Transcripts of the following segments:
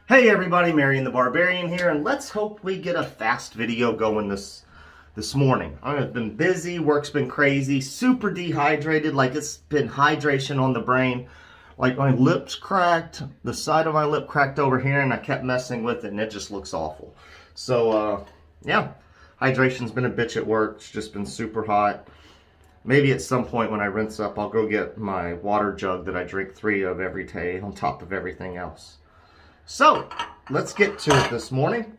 Hey everybody, Marion the Barbarian here, and let's hope we get a fast video going this morning. I've been busy, work's been crazy, super dehydrated, like it's been hydration on the brain. Like my lips cracked, the side of my lip cracked over here, and I kept messing with it, and it just looks awful. So, yeah, hydration's been a bitch at work. It's just been super hot. Maybe at some point when I rinse up, I'll go get my water jug that I drink 3 of every day on top of everything else. So, let's get to it this morning.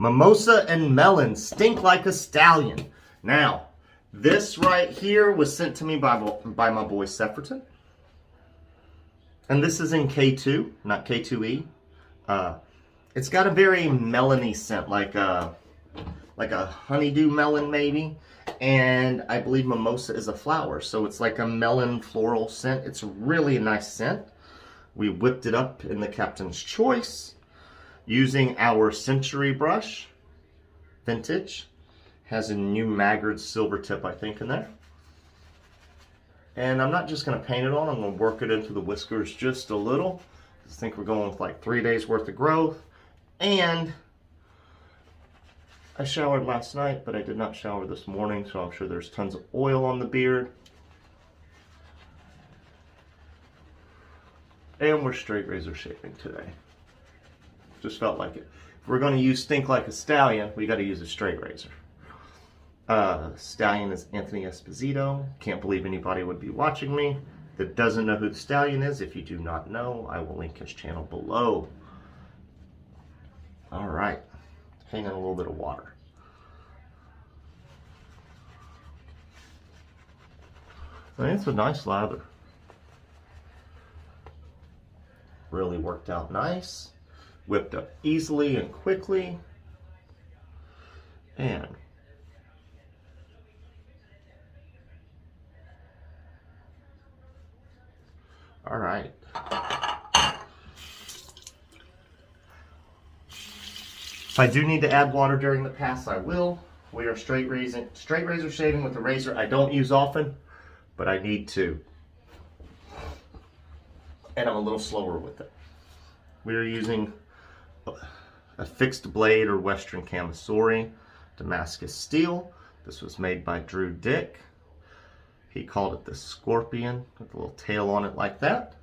Mimosa and Melon stink like a stallion. Now, this right here was sent to me by my boy Sepherton. And this is in K2, not K2E. It's got a very melony scent, like a honeydew melon maybe. And I believe mimosa is a flower, so it's like a melon floral scent. It's really a nice scent. We whipped it up in the Captain's Choice using our Century brush, vintage. Has a new Maggard silver tip, I think, in there. And I'm not just going to paint it on, I'm going to work it into the whiskers just a little. I think we're going with like 3 days worth of growth. And I showered last night, but I did not shower this morning, so I'm sure there's tons of oil on the beard. And we're straight razor shaving today. Just felt like it. If we're going to use Stink Like a Stallion, we got to use a straight razor. Stallion is Anthony Esposito. Can't believe anybody would be watching me that doesn't know who the Stallion is. If you do not know, I will link his channel below. All right. Hang on a little bit of water. I think it's a nice lather. Really worked out nice. Whipped up easily and quickly. And all right. If I do need to add water during the pass, I will. We are straight razor shaving with a razor I don't use often, but I need to. And I'm a little slower with it. We are using a fixed blade or Western Kamisori Damascus steel. This was made by Drew Dick. He called it the Scorpion with a little tail on it like that.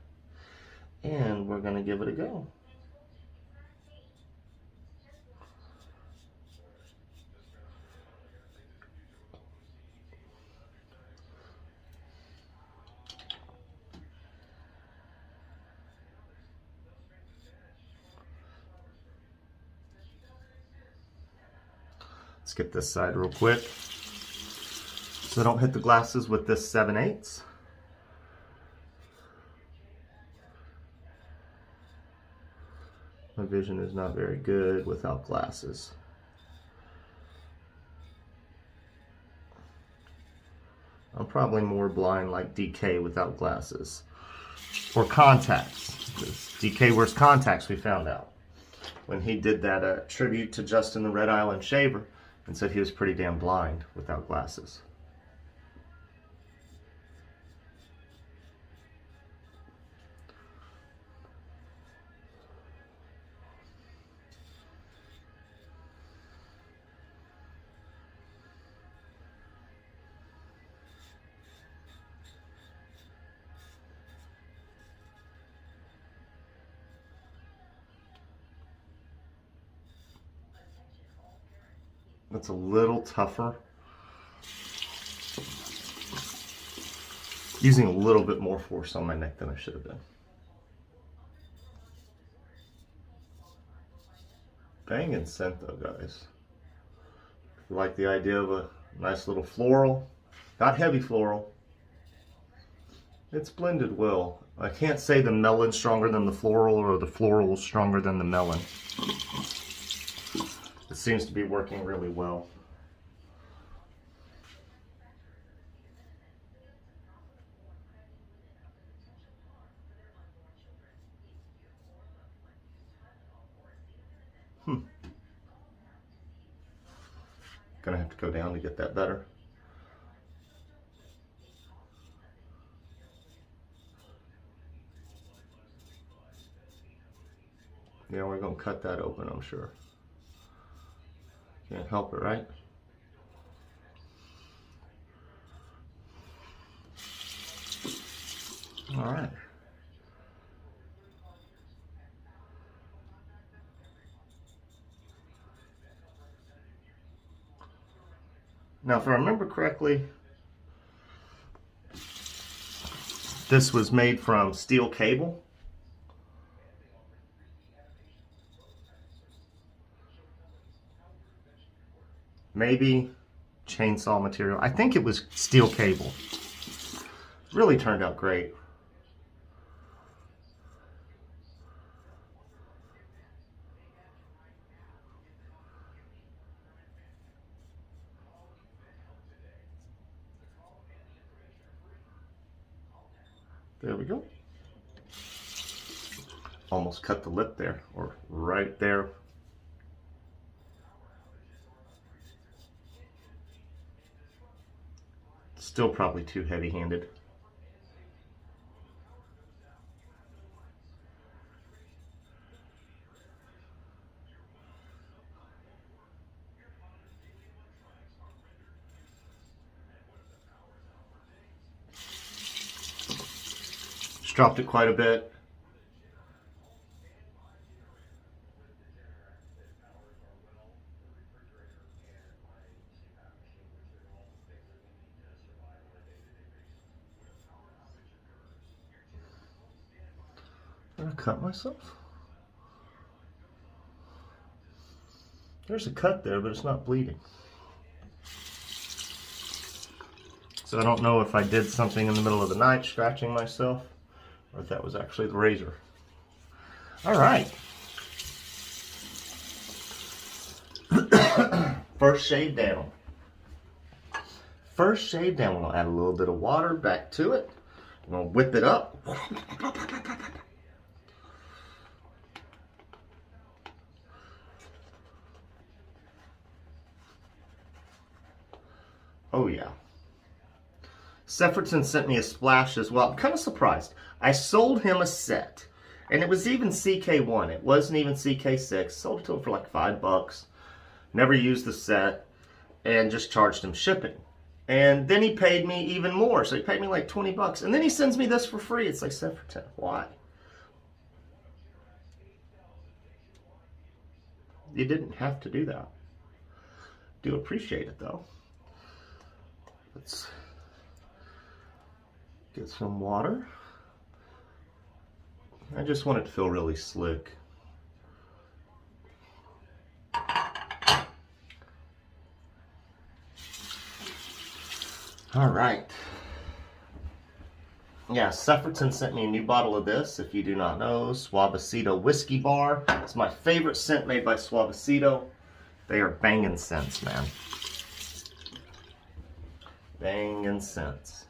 And we're going to give it a go. Let's get this side real quick so I don't hit the glasses with this 7/8. My vision is not very good without glasses. I'm probably more blind like DK without glasses. Or contacts. Because DK wears contacts, we found out. When he did that tribute to Justin the Red Island Shaver, and said he was pretty damn blind without glasses. That's a little tougher. Using a little bit more force on my neck than I should have been. Banging scent though, guys. If you like the idea of a nice little floral, not heavy floral, it's blended well. I can't say the melon's stronger than the floral or the floral is stronger than the melon. It seems to be working really well. Gonna have to go down to get that better. Yeah, we're gonna cut that open, I'm sure. Can't help it, right? All right. Now, if I remember correctly, this was made from steel cable. Maybe chainsaw material. I think it was steel cable. Really turned out great. There we go. Almost cut the lip there, or right there. Still probably too heavy-handed. Just dropped it quite a bit. Did I cut myself? There's a cut there, but it's not bleeding. So I don't know if I did something in the middle of the night scratching myself, or if that was actually the razor. All right. First shave down. First shave down. We'll add a little bit of water back to it. I'm gonna whip it up. Oh yeah. Sefferton sent me a splash as well. I'm kind of surprised. I sold him a set, and it was even CK1. It wasn't even CK6. Sold it to him for like $5. Never used the set, and just charged him shipping. And then he paid me even more, so he paid me like 20 bucks. And then he sends me this for free. It's like Sefferton. Why? You didn't have to do that. Do appreciate it though. Let's get some water. I just want it to feel really slick. All right. Yeah, Sefferton sent me a new bottle of this, if you do not know, Suavecito Whiskey Bar. It's my favorite scent made by Suavecito. They are banging scents, man. Banging scents.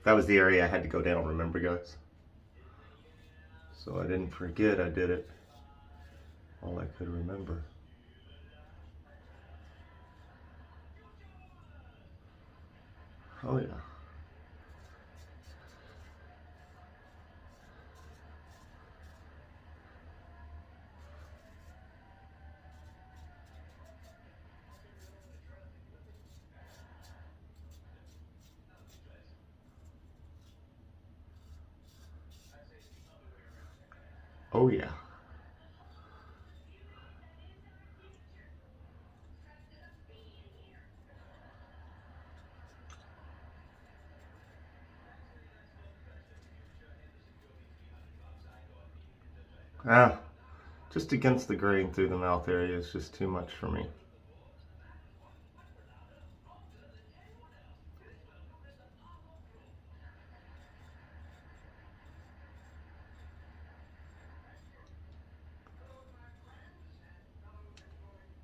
That was the area I had to go down, remember guys? So I didn't forget I did it. All I could remember. Oh yeah. Oh yeah. Ah, just against the grain through the mouth area is just too much for me.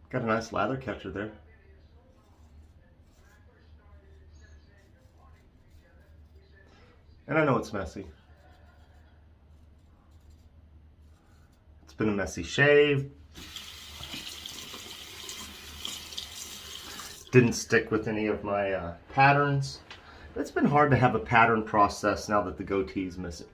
Got a nice lather catcher there. And I know it's messy. It's been a messy shave. Didn't stick with any of my patterns. It's been hard to have a pattern process now that the goatee's missing.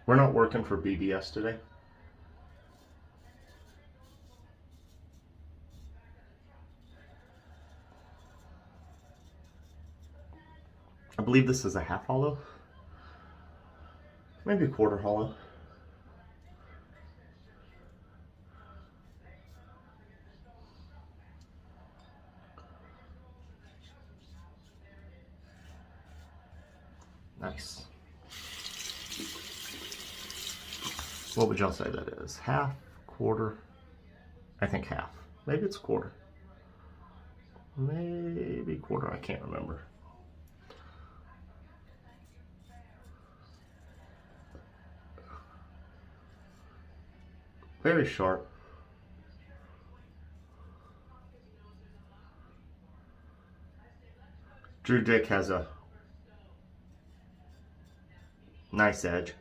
We're not working for BBS today. I believe this is a half hollow. Maybe a quarter hollow. Nice. What would y'all say that is? Half, quarter? I think half. Maybe it's a quarter. Maybe quarter, I can't remember. Very sharp. Drew Dick has a nice edge.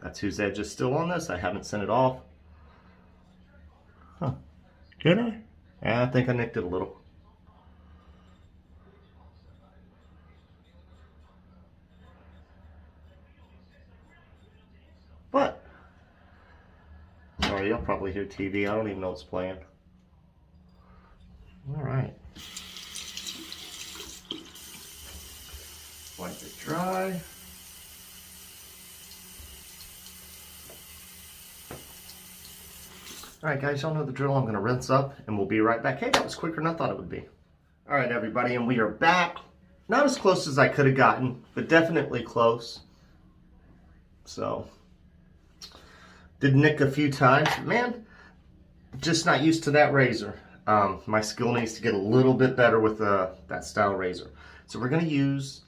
That's whose edge is still on this. I haven't sent it off. Huh. Did I? Yeah, I think I nicked it a little. But, sorry, you'll probably hear TV. I don't even know what's playing. All right. Wipe it dry. All right, guys, y'all know the drill. I'm going to rinse up, and we'll be right back. Hey, that was quicker than I thought it would be. All right, everybody, and we are back. Not as close as I could have gotten, but definitely close. So, did nick a few times. Man, just not used to that razor. My skill needs to get a little bit better with that style razor. So we're going to use,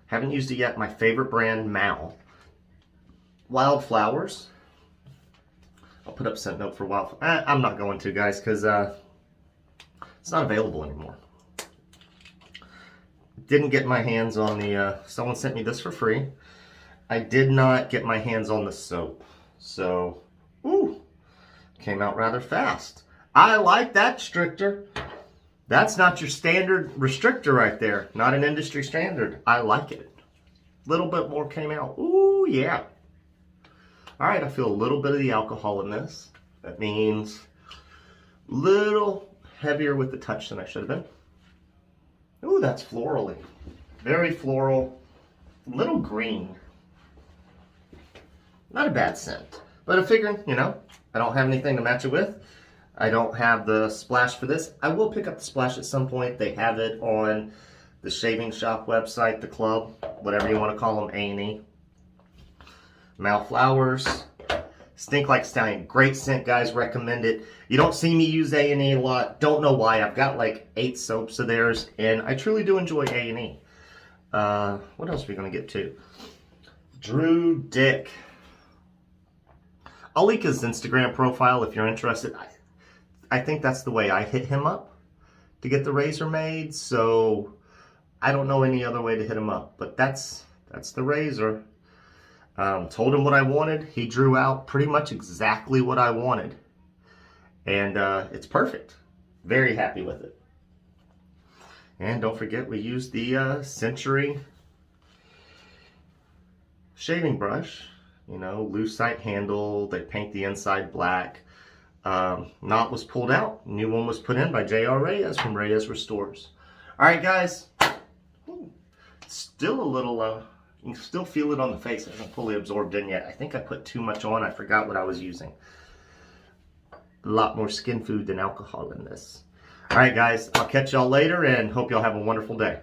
haven't used it yet, my favorite brand, Maol. Wildflowers. I'll put up scent note for Wildflowers. I'm not going to, guys, because it's not available anymore. Didn't get my hands on the, someone sent me this for free. I did not get my hands on the soap. So, ooh, came out rather fast. I like that restrictor. That's not your standard restrictor right there. Not an industry standard. I like it. A little bit more came out. Ooh, yeah. All right, I feel a little bit of the alcohol in this. That means a little heavier with the touch than I should have been. Ooh, that's florally. Very floral. A little green. Not a bad scent. But I figured, you know, I don't have anything to match it with. I don't have the splash for this. I will pick up the splash at some point. They have it on the shaving shop website, the club, whatever you want to call them, A&E. Maol Flowers. Stink Like Stallion. Great scent, guys. Recommend it. You don't see me use A&E a lot. Don't know why. I've got like 8 soaps of theirs, and I truly do enjoy A&E. What else are we going to get to? Drew Dick. I'll link his Instagram profile if you're interested. I think that's the way I hit him up to get the razor made, so I don't know any other way to hit him up, but that's the razor. Told him what I wanted. He drew out pretty much exactly what I wanted, and it's perfect. Very happy with it. And don't forget, we used the Century shaving brush. You know, lucite handle. They paint the inside black. Knot was pulled out. New one was put in by J.R. Reyes from Reyes Restores. All right, guys. Ooh, still a little, you can still feel it on the face. It hasn't fully absorbed in yet. I think I put too much on. I forgot what I was using. A lot more skin food than alcohol in this. All right, guys. I'll catch y'all later and hope y'all have a wonderful day.